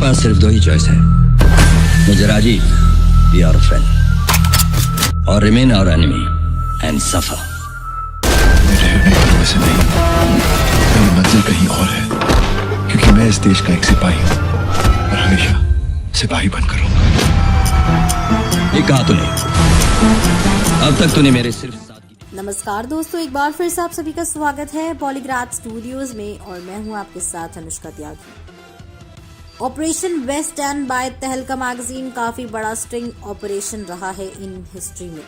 पास सिर्फ दो ही चॉइस है, मुझे राजी बी आवर फ्रेंड और remain our enemy and suffer. मेरे हृदय वैसे नहीं, मेरी मंजिल कहीं और है, क्योंकि मैं इस देश का एक सिपाही हूँ और हमेशा सिपाही बनकर रहूंगा। ये कहा तूने? अब तक तूने मेरे सिर्फ नमस्कार दोस्तों, एक बार फिर से आप सभी का स्वागत है पॉलीग्राफ स्टूडियोज में और मैं हूं आपके साथ अनुष्का त्यागी। ऑपरेशन वेस्ट एंड बाय तहलका मैगजीन काफी बड़ा स्ट्रिंग ऑपरेशन रहा है इन हिस्ट्री में।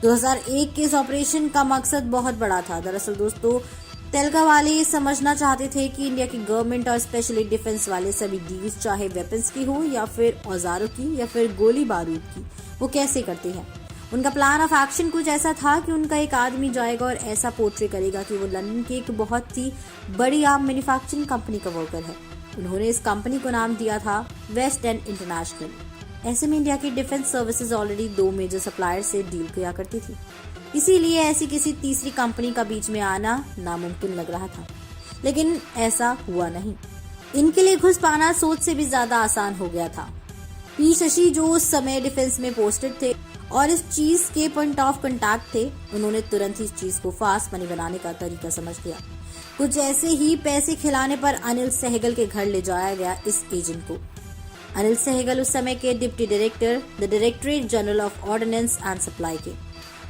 2001 के इस ऑपरेशन का मकसद बहुत बड़ा था। दरअसल दोस्तों, तहलका वाले समझना चाहते थे कि इंडिया की गवर्नमेंट और स्पेशली डिफेंस वाले सभी डील्स, चाहे वेपन्स की हो या फिर औजारों की या फिर गोली बारूद की, वो कैसे करते हैं। उनका प्लान ऑफ एक्शन कुछ ऐसा था कि उनका एक आदमी जाएगा और ऐसा पोर्ट्रे करेगा कि वो लंदन की एक बहुत ही बड़ी आर्म मैन्युफैक्चरिंग कंपनी का वर्कर है। उन्होंने इस कंपनी को नाम दिया था वेस्ट एंड इंटरनेशनल। ऐसे में इंडिया की defence services already 2 major supplier से डील किया करती थी, इसीलिए ऐसी किसी तीसरी कंपनी का बीच में आना नामुमकिन लग रहा था। लेकिन ऐसा हुआ नहीं। इनके लिए घुस पाना सोच से भी ज्यादा आसान हो गया था। पी शशि, जो उस समय डिफेंस में पोस्टेड थे और इस चीज के पॉइंट ऑफ कांटेक्ट थे, उन्होंने तुरंत ही इस चीज को फास्ट मनी बनाने का तरीका समझ लिया। कुछ ऐसे ही पैसे खिलाने पर अनिल सहगल के घर ले जाया गया इस एजेंट को। अनिल सहगल उस समय के deputy director the directorate general of ordnance and supply के।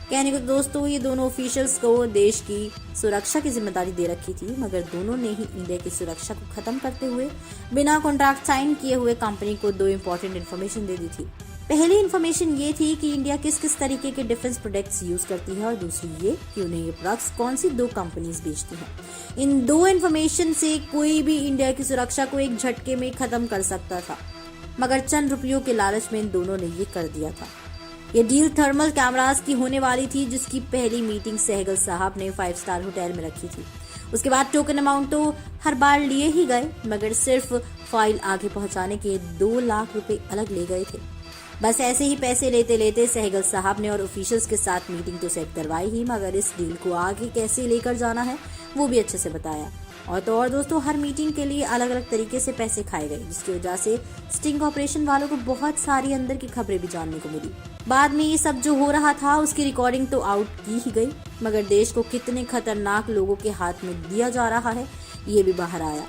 कहने को दोस्तों, ये दोनों ऑफिशियल्स को देश की सुरक्षा की जिम्मेदारी दे रखी थी, मगर दोनों ने ही इंडिया की सुरक्षा को खत्म करते हुए बिना कॉन्ट्रैक्ट साइन किए हुए कंपनी को 2 इंपॉर्टेंट इन्फॉर्मेशन दे दी थी। पहली इन्फॉर्मेशन ये थी कि इंडिया किस किस तरीके के डिफेंस प्रोडक्ट्स यूज करती है और दूसरी ये कि उन्हें ये प्रोडक्ट्स कौन सी 2 कंपनीज बेचती हैं। इन 2 इन्फॉर्मेशन से कोई भी इंडिया की सुरक्षा को एक झटके में खत्म कर सकता था, मगर चंद रुपयों के लालच में इन दोनों ने ये कर दिया था। ये डील थर्मल कैमरास की होने वाली थी, जिसकी पहली मीटिंग सहगल साहब ने 5 स्टार होटल में रखी थी। उसके बाद टोकन अमाउंट तो हर बार लिए ही गए, मगर सिर्फ फाइल आगे पहुंचाने के 2 लाख रुपए अलग ले गए थे। बस ऐसे ही पैसे लेते लेते सहगल साहब ने और ऑफिशियल्स के साथ मीटिंग तो सेट करवाई ही, मगर इस डील को आगे कैसे लेकर जाना है वो भी अच्छे से बताया। और तो और दोस्तों, हर मीटिंग के लिए अलग अलग तरीके से पैसे खाए गए, जिसकी वजह से स्टिंग ऑपरेशन वालों को बहुत सारी अंदर की खबरें भी जानने को मिली। बाद में ये सब जो हो रहा था उसकी रिकॉर्डिंग तो आउट की ही गई, मगर देश को कितने खतरनाक लोगों के हाथ में दिया जा रहा है ये भी बाहर आया।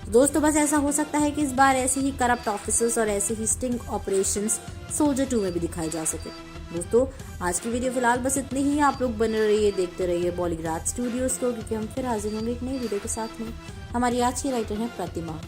दोस्तों, बस ऐसा हो सकता है कि इस बार ऐसे ही करप्ट ऑफिसर्स और ऐसे ही स्टिंग ऑपरेशंस सोल्जर 2 में भी दिखाए जा सके। दोस्तों, आज की वीडियो फिलहाल बस इतनी ही। आप लोग बने रहिए, देखते रहिए पॉलीग्राफ स्टूडियोज को, क्योंकि हम फिर हाजिर होंगे एक नई वीडियो के साथ में। हमारी आज की राइटर है प्रतिमा।